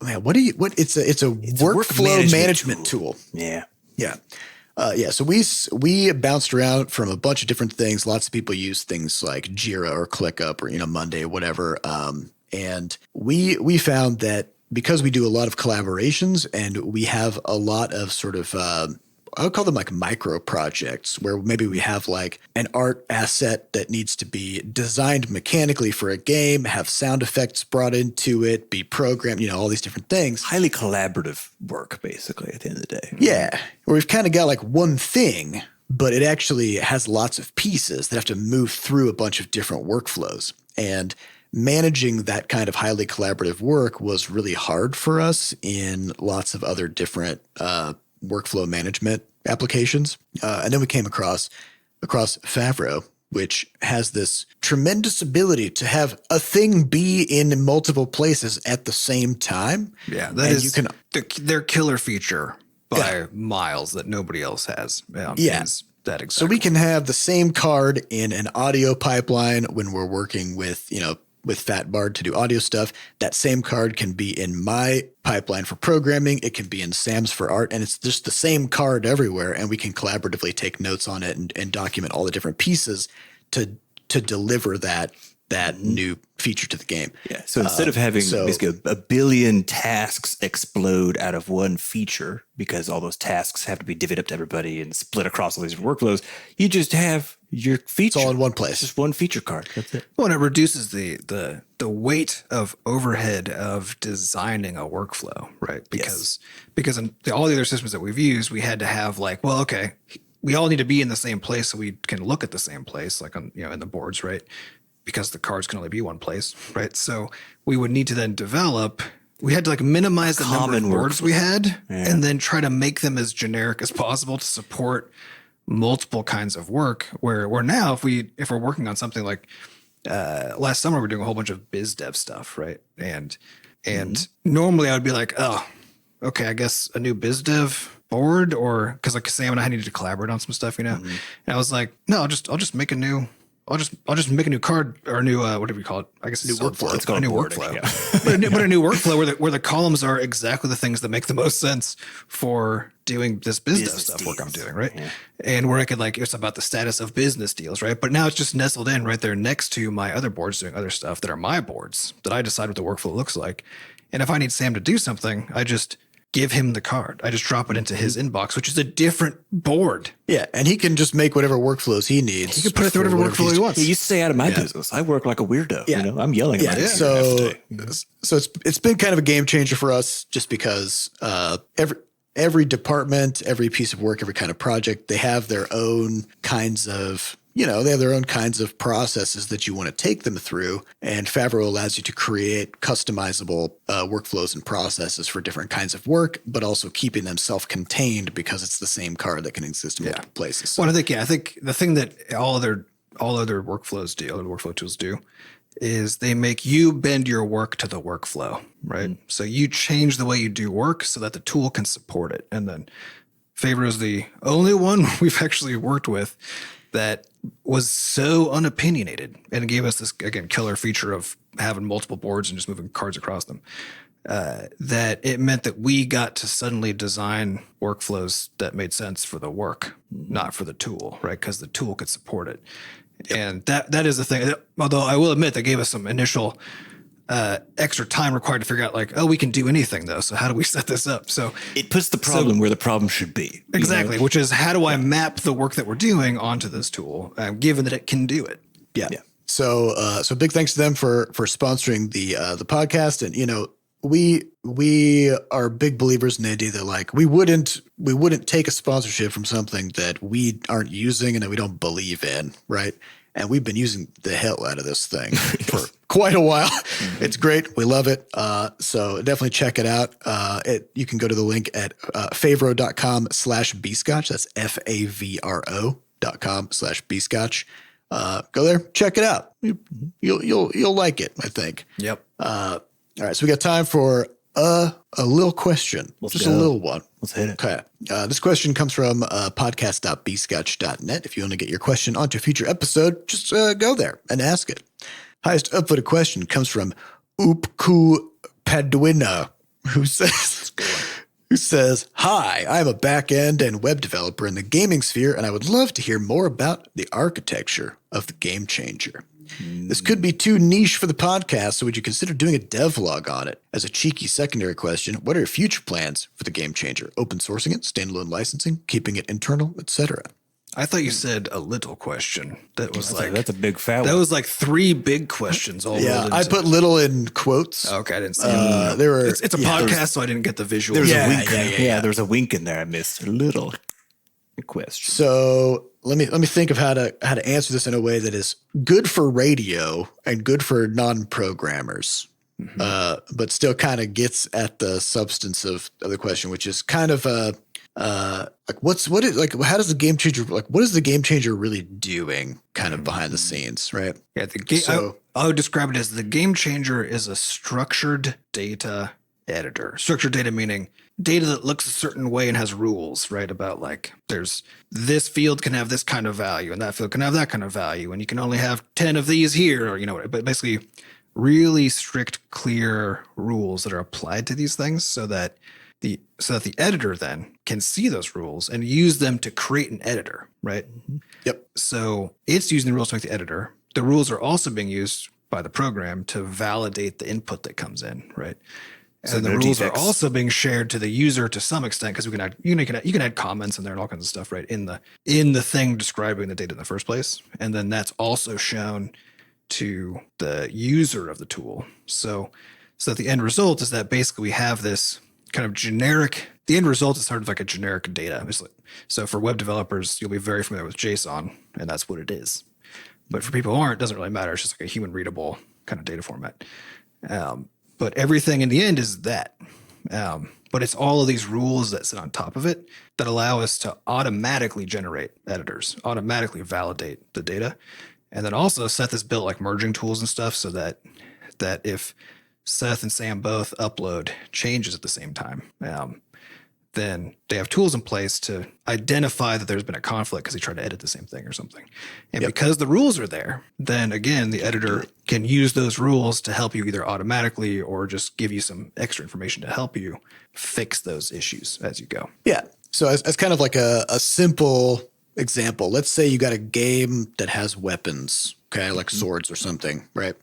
it's a workflow management tool. Yeah. So we bounced around from a bunch of different things. Lots of people use things like Jira or ClickUp or Monday, whatever. And we found that because we do a lot of collaborations and we have a lot of sort of, I would call them like micro projects where maybe we have like an art asset that needs to be designed mechanically for a game, have sound effects brought into it, be programmed, all these different things. Highly collaborative work, basically, at the end of the day. Yeah. Where we've kind of got like one thing, but it actually has lots of pieces that have to move through a bunch of different workflows. And managing that kind of highly collaborative work was really hard for us in lots of other different workflow management applications. And then we came across Favro, which has this tremendous ability to have a thing be in multiple places at the same time. Yeah, their killer feature by miles that nobody else has. Is that exactly. So we can have the same card in an audio pipeline when we're working with FatBard to do audio stuff. That same card can be in my pipeline for programming. It can be in Sam's for art, and it's just the same card everywhere. And we can collaboratively take notes on it and document all the different pieces to deliver that new feature to the game. Yeah. So instead of having basically a billion tasks explode out of one feature because all those tasks have to be divvied up to everybody and split across all these different workflows, you just have your feature. It's all in one place. It's just one feature card. That's it. Well, and it reduces the weight of overhead of designing a workflow, right? Because in all the other systems that we've used, we had to have like, well, okay, we all need to be in the same place so we can look at the same place, like on in the boards, right? Because the cards can only be one place, right? So we would need to then we had to like minimize the number of boards we had and then try to make them as generic as possible to support multiple kinds of work. Where now if we're working on something like last summer, we're doing a whole bunch of biz dev stuff, right? And normally I would be like, oh, okay, I guess a new biz dev board, or because like Sam and I needed to collaborate on some stuff, And I was like, no, I'll just make a new. I'll just make a new card or a new whatever you call it. I guess it's new workflow. It's called a new workflow, but a new workflow where the columns are exactly the things that make the most sense for doing this business stuff work I'm doing, right? Yeah. And where I could it's about the status of business deals, right? But now it's just nestled in right there next to my other boards doing other stuff that are my boards that I decide what the workflow looks like. And if I need Sam to do something, I just give him the card. I just drop it into his inbox, which is a different board. Yeah, and he can just make whatever workflows he needs. He can put it through whatever workflow he wants. Yeah, you stay out of my business. I work like a weirdo. Yeah. I'm yelling at my So it's been kind of a game changer for us just because every department, every piece of work, every kind of project, they have their own kinds of they have their own kinds of processes that you want to take them through. And Favro allows you to create customizable workflows and processes for different kinds of work, but also keeping them self-contained because it's the same card that can exist in multiple places. So. Well, I think the thing that all other workflows do, other workflow tools do, is they make you bend your work to the workflow, right? Mm-hmm. So you change the way you do work so that the tool can support it. And then Favro is the only one we've actually worked with that was so unopinionated and gave us this, again, killer feature of having multiple boards and just moving cards across them. That it meant that we got to suddenly design workflows that made sense for the work, not for the tool, right? Because the tool could support it. Yep. And that is the thing. Although I will admit that gave us some initial extra time required to figure out like, oh, we can do anything though. So how do we set this up? So it puts the problem where the problem should be. Exactly. Which is how do I map the work that we're doing onto this tool, given that it can do it? Yeah. So big thanks to them for sponsoring the podcast. And, we are big believers in the idea that like we wouldn't take a sponsorship from something that we aren't using and that we don't believe in, right? And we've been using the hell out of this thing for quite a while. It's great. We love it. So definitely check it out. You can go to the link at favro.com/bscotch. That's favro.com/bscotch. Go there, check it out. You'll like it, I think. Yep. All right, so we got time for a little question. Just a little one. Let's hit it. Okay. This question comes from podcast.bscotch.net. If you want to get your question onto a future episode, just go there and ask it. Highest upvoted question comes from OopkooPadwinna, who says, "Hi, I'm a back-end and web developer in the gaming sphere, and I would love to hear more about the architecture of the game changer. This could be too niche for the podcast, so would you consider doing a devlog on it? As a cheeky secondary question, what are your future plans for the game changer? Open sourcing it, standalone licensing, keeping it internal, etc." I thought you said a little question. That was that's a big foul. That was like 3 big questions all rolled into. I put little in quotes. Okay, I didn't see it. It's a podcast, so I didn't get the visual. There's a wink. Yeah, there's a wink in there. I missed a little question. So let me think of how to answer this in a way that is good for radio and good for non-programmers, but still kind of gets at the substance of the question, which is kind of how does the game changer, like what is the game changer really doing kind of behind the scenes, right? Yeah, I would describe it as the game changer is a structured data editor. Structured data meaning data that looks a certain way and has rules, right? About like there's this field can have this kind of value and that field can have that kind of value, and you can only have 10 of these here, or but basically really strict, clear rules that are applied to these things so that the editor then can see those rules and use them to create an editor, right? Yep. So it's using the rules to make the editor. The rules are also being used by the program to validate the input that comes in, right? So the rules are also being shared to the user to some extent, because you can add comments in there and all kinds of stuff, right? In the thing describing the data in the first place, and then that's also shown to the user of the tool. So that the end result is that basically we have this kind of generic. The end result is sort of like a generic data. So for web developers, you'll be very familiar with JSON, and that's what it is. But for people who aren't, it doesn't really matter. It's just like a human readable kind of data format. But everything in the end is that. But it's all of these rules that sit on top of it that allow us to automatically generate editors, automatically validate the data. And then also Seth has built like merging tools and stuff so that if Seth and Sam both upload changes at the same time, then they have tools in place to identify that there's been a conflict because he tried to edit the same thing or something. And because the rules are there, then again, the editor can use those rules to help you either automatically or just give you some extra information to help you fix those issues as you go. Yeah. So as kind of like a simple example, let's say you got a game that has weapons, okay, like swords or something, right?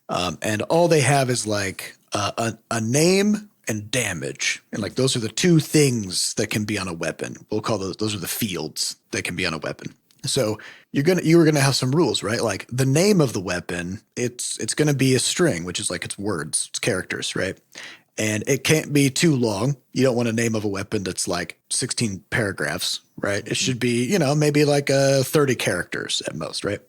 And all they have is like a name and damage. And like those are the 2 things that can be on a weapon. We'll call those are the fields that can be on a weapon. So you were gonna have some rules, right? Like the name of the weapon, it's gonna be a string, which is like it's words, it's characters, right? And it can't be too long. You don't want a name of a weapon that's like 16 paragraphs, right? It should be, maybe like 30 characters at most, right?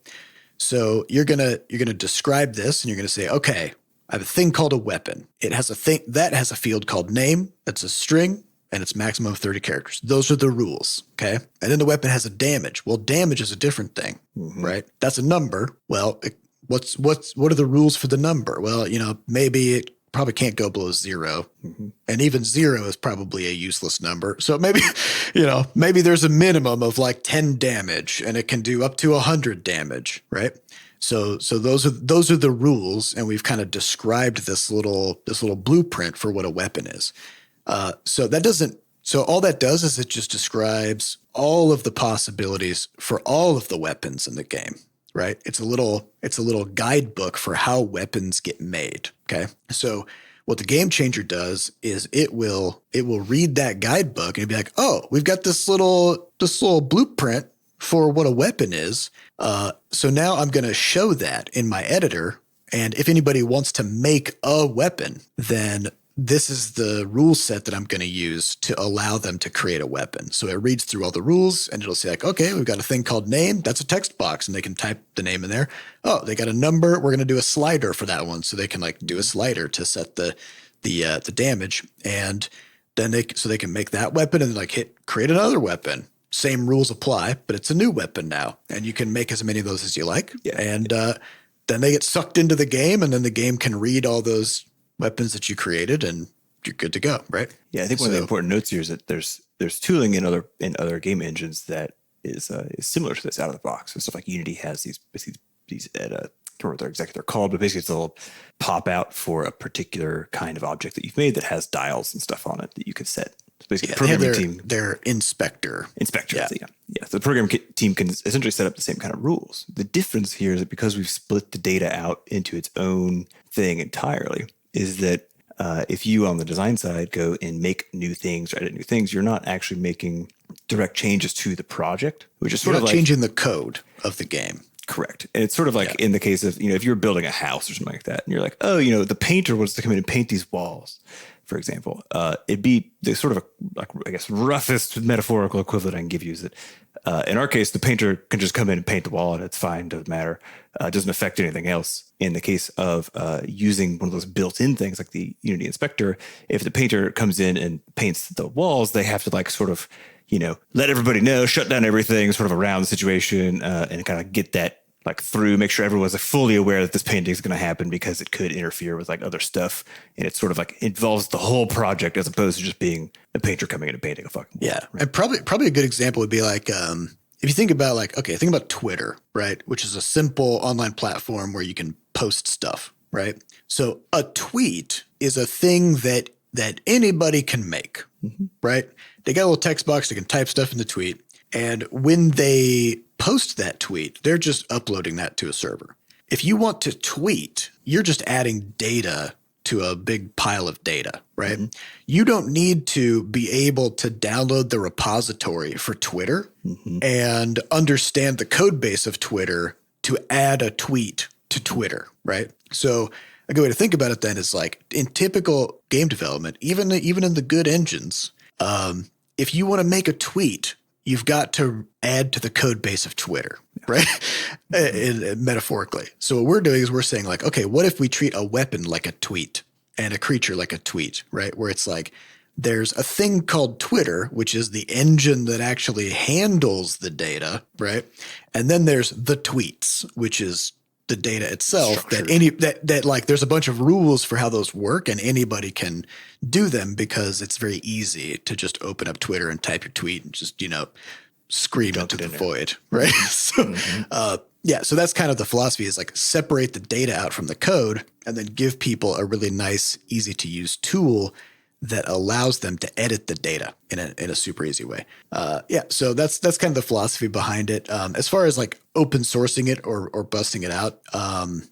So you're gonna describe this and you're gonna say, okay, I have a thing called a weapon. It has a thing that has a field called name. That's a string, and it's maximum of 30 characters. Those are the rules, okay? And then the weapon has a damage. Well, damage is a different thing, right? That's a number. Well, what are the rules for the number? Well, maybe probably can't go below 0. And even 0 is probably a useless number. So maybe, maybe there's a minimum of like 10 damage and it can do up to 100 damage, right? So those are the rules, and we've kind of described this little blueprint for what a weapon is. So all that does is it just describes all of the possibilities for all of the weapons in the game, right? It's a little guidebook for how weapons get made. Okay. So what the Game Changer does is it will read that guidebook and it'll be like, oh, we've got this little blueprint for what a weapon is. So now I'm going to show that in my editor. And if anybody wants to make a weapon, then this is the rule set that I'm going to use to allow them to create a weapon. So it reads through all the rules and it'll say like, okay, we've got a thing called name. That's a text box, and they can type the name in there. Oh, they got a number. We're going to do a slider for that one. So they can like do a slider to set the damage. And then they can make that weapon and like hit create another weapon. Same rules apply, but it's a new weapon now. And you can make as many of those as you like. Yeah. And then they get sucked into the game, and then the game can read all those weapons that you created, and you're good to go, right? Yeah, I think one of the important notes here is that there's tooling in other game engines that is similar to this out of the box. So stuff like Unity has these I don't remember what they're called, but basically it's a little pop out for a particular kind of object that you've made that has dials and stuff on it that you can set. So basically, the programming team, their inspector. Yeah. So the program team can essentially set up the same kind of rules. The difference here is that because we've split the data out into its own thing entirely, is that if you on the design side go and make new things or edit new things, you're not actually making direct changes to the project, which is sort of like changing the code of the game. Correct. And it's sort of like in the case of, if you're building a house or something like that, and you're like, oh, the painter wants to come in and paint these walls, for example. It'd be the sort of roughest metaphorical equivalent I can give you is that in our case, the painter can just come in and paint the wall and it's fine, doesn't matter. It doesn't affect anything else. In the case of using one of those built-in things like the Unity inspector, if the painter comes in and paints the walls, they have to let everybody know, shut down everything sort of around the situation and kind of get that through, make sure everyone's fully aware that this painting is going to happen because it could interfere with other stuff. And it's sort of involves the whole project as opposed to just being a painter coming in and painting a fucking wall. Yeah. Right? And probably a good example would be if you think about think about Twitter, right? Which is a simple online platform where you can post stuff, right? So a tweet is a thing that anybody can make, right? They got a little text box, they can type stuff in the tweet. And when they post that tweet, they're just uploading that to a server. If you want to tweet, you're just adding data to a big pile of data, right? Mm-hmm. You don't need to be able to download the repository for Twitter and understand the code base of Twitter to add a tweet to Twitter, right? So a good way to think about it then is in typical game development, even in the good engines, if you want to make a tweet, you've got to add to the code base of Twitter, right? Metaphorically. So what we're doing is we're saying okay, what if we treat a weapon like a tweet and a creature like a tweet, right? Where it's there's a thing called Twitter, which is the engine that actually handles the data, right? And then there's the tweets, which is the data itself that there's a bunch of rules for how those work and anybody can do them because it's very easy to just open up Twitter and type your tweet and just, scream into the void, right? So, so that's kind of the philosophy is separate the data out from the code and then give people a really nice, easy to use tool that allows them to edit the data in a super easy way. So that's kind of the philosophy behind it. As far as open sourcing it or busting it out,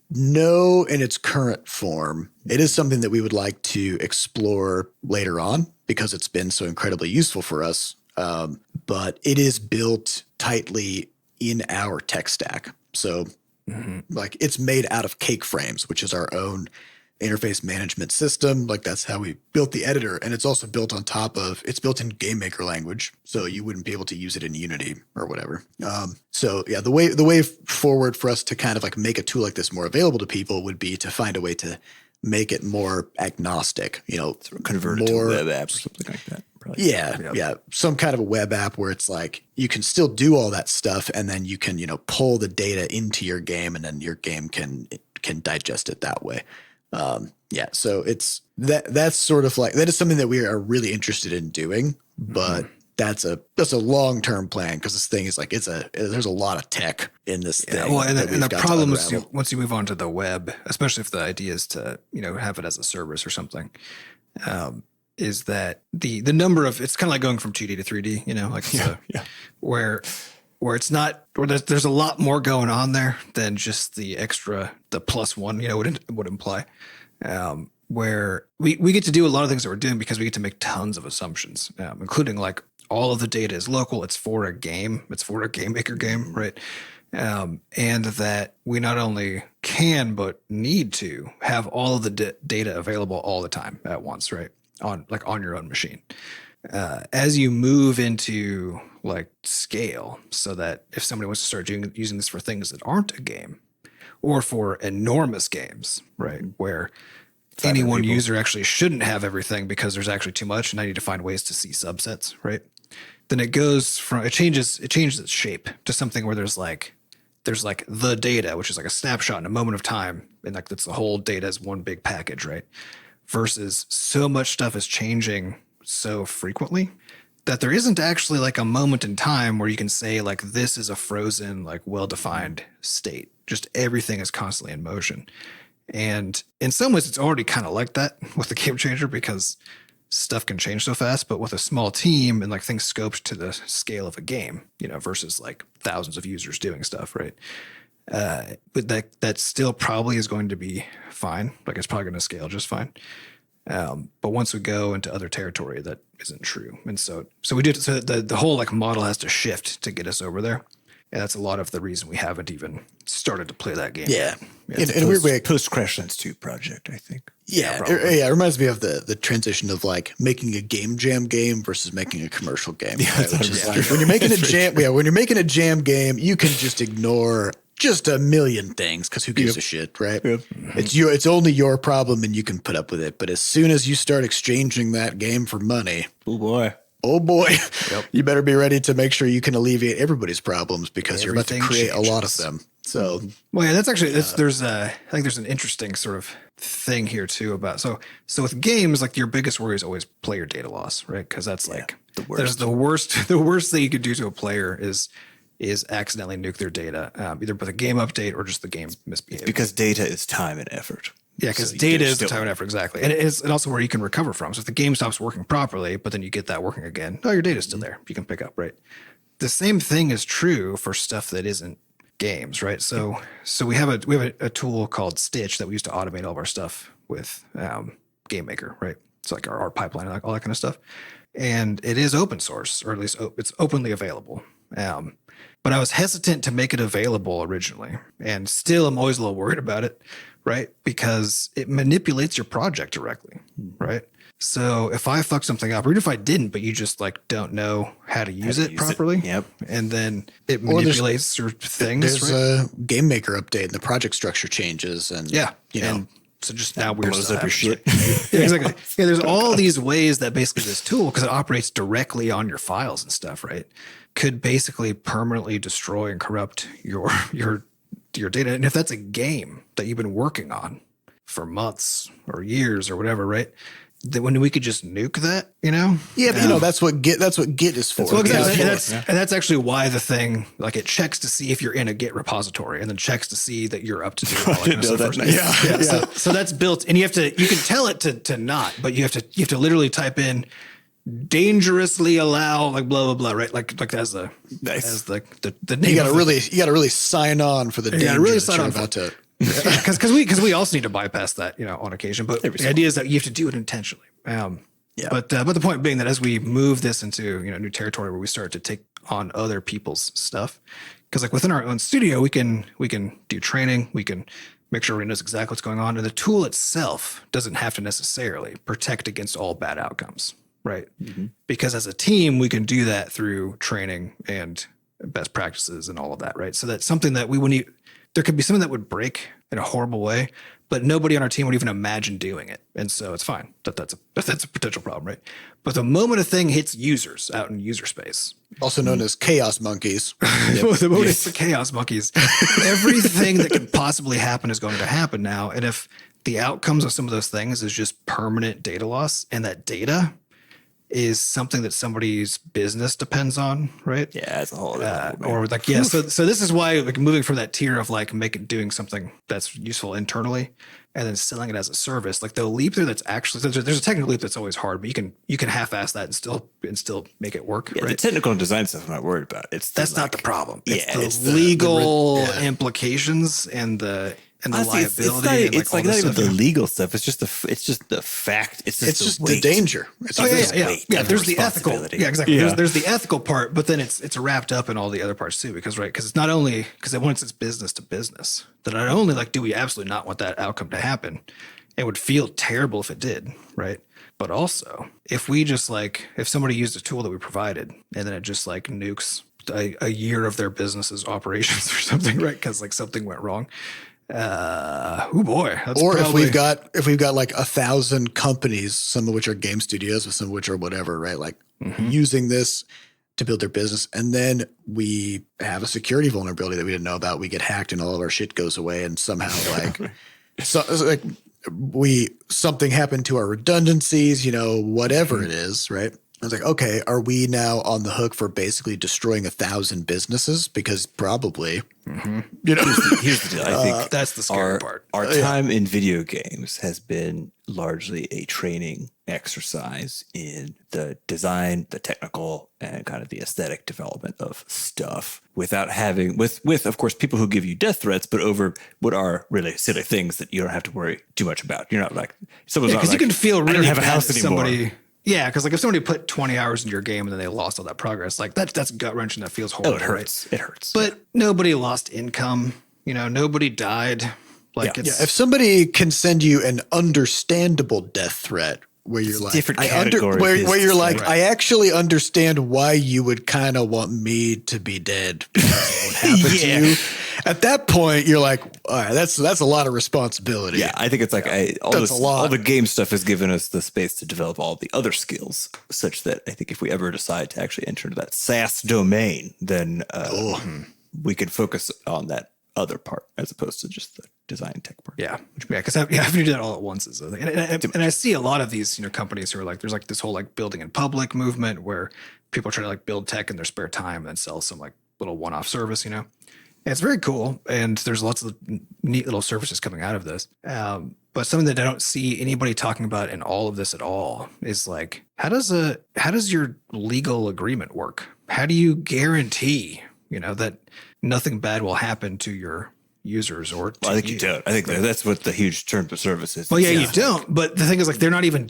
no, in its current form. It is something that we would like to explore later on because it's been so incredibly useful for us. But it is built tightly in our tech stack. So it's made out of Cake Frames, which is our own interface management system. That's how we built the editor. And it's also built on top of, it's built in GameMaker language. So you wouldn't be able to use it in Unity or whatever. The way forward for us to kind of make a tool like this more available to people would be to find a way to make it more agnostic, sort of convert it to web apps or something like that. Probably. Yeah. Some kind of a web app where it's you can still do all that stuff and then you can, pull the data into your game and then your game can digest it that way. Yeah, so it's that's sort of like that is something that we are really interested in doing, but that's a long-term plan because this thing is like there's a lot of tech in this thing. Well, and that we've the got to problem is unravel. once you move on to the web, especially if the idea is to have it as a service or something, is that the number of it's kind of like going from 2D to 3D, like where it's not where there's a lot more going on there than just the plus one would imply. Where we get to do a lot of things that we're doing because we get to make tons of assumptions, including like all of the data is local. It's for a game. It's for a game maker game, right? And that we not only can but need to have all of the data available all the time at once, right? On your own machine. As you move into like scale, so that if somebody wants to start using this for things that aren't a game, or for enormous games, right, where any one user actually shouldn't have everything because there's actually too much, and I need to find ways to see subsets, right? Then it changes its shape to something where there's like the data, which is like a snapshot in a moment of time, and like that's the whole data as one big package, right? Versus so much stuff is changing so frequently that there isn't actually like a moment in time where you can say like this is a frozen, like well-defined state. Just everything is constantly in motion. And in some ways, it's already kind of like that with the Game Changer because stuff can change so fast. But with a small team and like things scoped to the scale of a game, versus like thousands of users doing stuff, right? But that still probably is going to be fine. Like it's probably going to scale just fine. But once we go into other territory, that isn't true. And so we did. So the whole like model has to shift to get us over there. And that's a lot of the reason we haven't even started to play that game. Yeah. In a weird way, post Crashlands 2 project, I think. Yeah, it reminds me of the transition of like making a game jam game versus making a commercial game. Yeah, right? Which is like, when you're making a jam, when you're making a jam game, you can just ignore just a million things because who gives a shit, right? Yep. It's only your problem and you can put up with it. But as soon as you start exchanging that game for money, oh boy, you better be ready to make sure you can alleviate everybody's problems because you're about to create a lot of them. So, well, yeah, that's actually I think there's an interesting sort of thing here too about so with games, like your biggest worry is always player data loss, right? Because that's like the worst. The worst thing you could do to a player is accidentally nuke their data, either with a game update or just the game misbehaving. Because data is time and effort. Yeah, because data is the time and effort, exactly. And it's also where you can recover from. So if the game stops working properly, but then you get that working again, your data's still there. You can pick up, right? The same thing is true for stuff that isn't games, right? So we have a tool called Stitch that we use to automate all of our stuff with Game Maker, right? It's like our pipeline and like all that kind of stuff. And it is open source, or at least it's openly available. But I was hesitant to make it available originally, and still I'm always a little worried about it, right? Because it manipulates your project directly, right? So if I fuck something up, or even if I didn't, but you just like don't know how to use it properly, and then it manipulates your things. There's a Game Maker update, and the project structure changes, and and so just now weird blows stuff up your shit. Yeah, exactly. Yeah, there's all these ways that basically this tool, because it operates directly on your files and stuff, right, could basically permanently destroy and corrupt your data. And if that's a game that you've been working on for months or years or whatever, right? That when we could just nuke that, Yeah, but that's what Git is for. Well, exactly. And that's actually why the thing, like it checks to see if you're in a Git repository and then checks to see that you're up to date. All that kind of stuff. So that's built, and you can tell it to not, but you have to literally type in dangerously allow like blah blah blah, right? Like as the name. You gotta really sign on for the danger that you're about to. Because we also need to bypass that, on occasion. But the idea is that you have to do it intentionally. But the point being that as we move this into new territory where we start to take on other people's stuff, because like within our own studio we can do training, we can make sure everyone knows exactly what's going on, and the tool itself doesn't have to necessarily protect against all bad outcomes, right? Mm-hmm. Because as a team we can do that through training and best practices and all of that, right? So that's something that we wouldn't. There could be something that would break in a horrible way, but nobody on our team would even imagine doing it. And so it's fine. That's a potential problem, right? But the moment a thing hits users out in user space, also known as chaos monkeys. The moment it's the chaos monkeys, everything that could possibly happen is going to happen now. And if the outcomes of some of those things is just permanent data loss, and that data is something that somebody's business depends on, right? Yeah, as a whole. Or like, yeah. So this is why like moving from that tier of like doing something that's useful internally and then selling it as a service, like the leap there that's actually, there's a technical leap that's always hard, but you can half-ass that and still make it work. Yeah, right? the technical and design stuff I'm not worried about. That's not the problem. Yeah, it's the legal implications and the honestly, liability. It's like not even the legal stuff. It's just the fact. It's just the danger. It's There's the ethical. Yeah, exactly. Yeah. There's the ethical part, but then it's wrapped up in all the other parts too. Because it's not only because once it's business to business, that not only like do we absolutely not want that outcome to happen, it would feel terrible if it did, right? But also if we just if somebody used a tool that we provided and then it just like nukes a year of their business's operations or something, right? Because like something went wrong. Oh boy. Or if we've got like 1,000 companies, some of which are game studios, or some of which are whatever, right? Like using this to build their business, and then we have a security vulnerability that we didn't know about. We get hacked, and all of our shit goes away, and somehow something happened to our redundancies, whatever it is, right? I was like, okay, are we now on the hook for basically destroying 1,000 businesses? Because probably, here's the deal. I think that's the scary part. Our time in video games has been largely a training exercise in the design, the technical, and kind of the aesthetic development of stuff without having, with of course, people who give you death threats, but over what are really silly things that you don't have to worry too much about. You're not like, someone's not because you can feel really I don't have a bad house if anymore. Yeah, because like if somebody put 20 hours into your game and then they lost all that progress, like that's gut wrenching. That feels horrible. Oh, it hurts. Right? It hurts. But nobody lost income. Nobody died. Like if somebody can send you an understandable death threat where you're like, different category where you're like, right. I actually understand why you would kind of want me to be dead because of what happened to you. At that point, you're like, all right, that's a lot of responsibility. Yeah, I think it's like all the game stuff has given us the space to develop all the other skills, such that I think if we ever decide to actually enter into that SaaS domain, then we can focus on that other part as opposed to just the design tech part. Yeah, because having to do that all at once is, and I see a lot of these companies who are like, there's like this whole like building in public movement where people try to like build tech in their spare time and then sell some like little one-off service, And it's very cool, and there's lots of neat little services coming out of this. But something that I don't see anybody talking about in all of this at all is like, how does your legal agreement work? How do you guarantee, that nothing bad will happen to your users or to I think you don't. I think that's what the huge terms of service is. Well, yeah, you don't. But the thing is, like, they're not even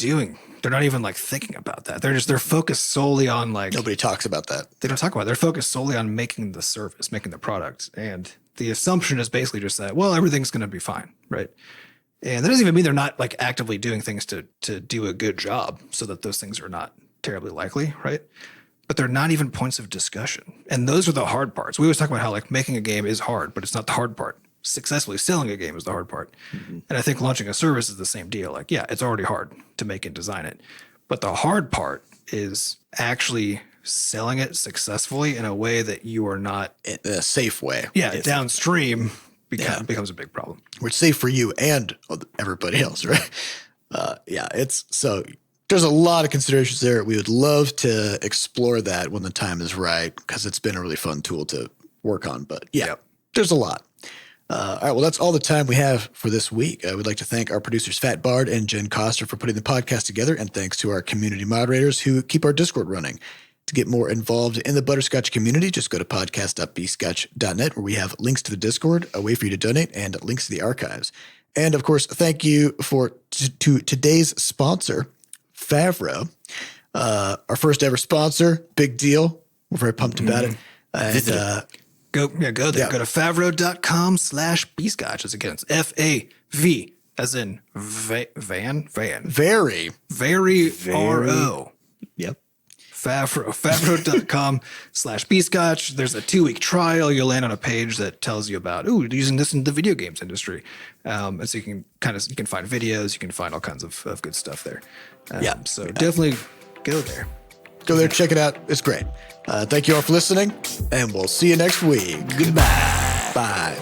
like thinking about that. They're focused solely on like, Nobody talks about that. they don't talk about it. They're focused solely on making the service, making the product. And the assumption is basically just that, well, everything's going to be fine. Right. And that doesn't even mean they're not like actively doing things to do a good job so that those things are not terribly likely. Right. But they're not even points of discussion. And those are the hard parts. We always talk about how like making a game is hard, but it's not the hard part. Successfully selling a game is the hard part. Mm-hmm. And I think launching a service is the same deal. Like, yeah, it's already hard to make and design it. But the hard part is actually selling it successfully in a way that you are not In a safe way. Yeah, downstream becomes a big problem. Which safe for you and everybody else, right? It's so there's a lot of considerations there. We would love to explore that when the time is right because it's been a really fun tool to work on. But there's a lot. All right, well, that's all the time we have for this week. I would like to thank our producers, Fat Bard and Jen Coster, for putting the podcast together, and thanks to our community moderators who keep our Discord running. To get more involved in the Butterscotch community, just go to podcast.bscotch.net, where we have links to the Discord, a way for you to donate, and links to the archives. And, of course, thank you to today's sponsor, Favro, our first ever sponsor. Big deal. We're very pumped about it. And, Go there. Yeah. Go to favro.com/bscotch. Again, it's FAV as in van. Very RO. Yep. Favro.com/bscotch. There's a 2-week trial. You'll land on a page that tells you about using this in the video games industry. And so you can find videos, you can find all kinds of good stuff there. So definitely go there. Go there, check it out. It's great. Thank you all for listening, and we'll see you next week. Goodbye. Bye.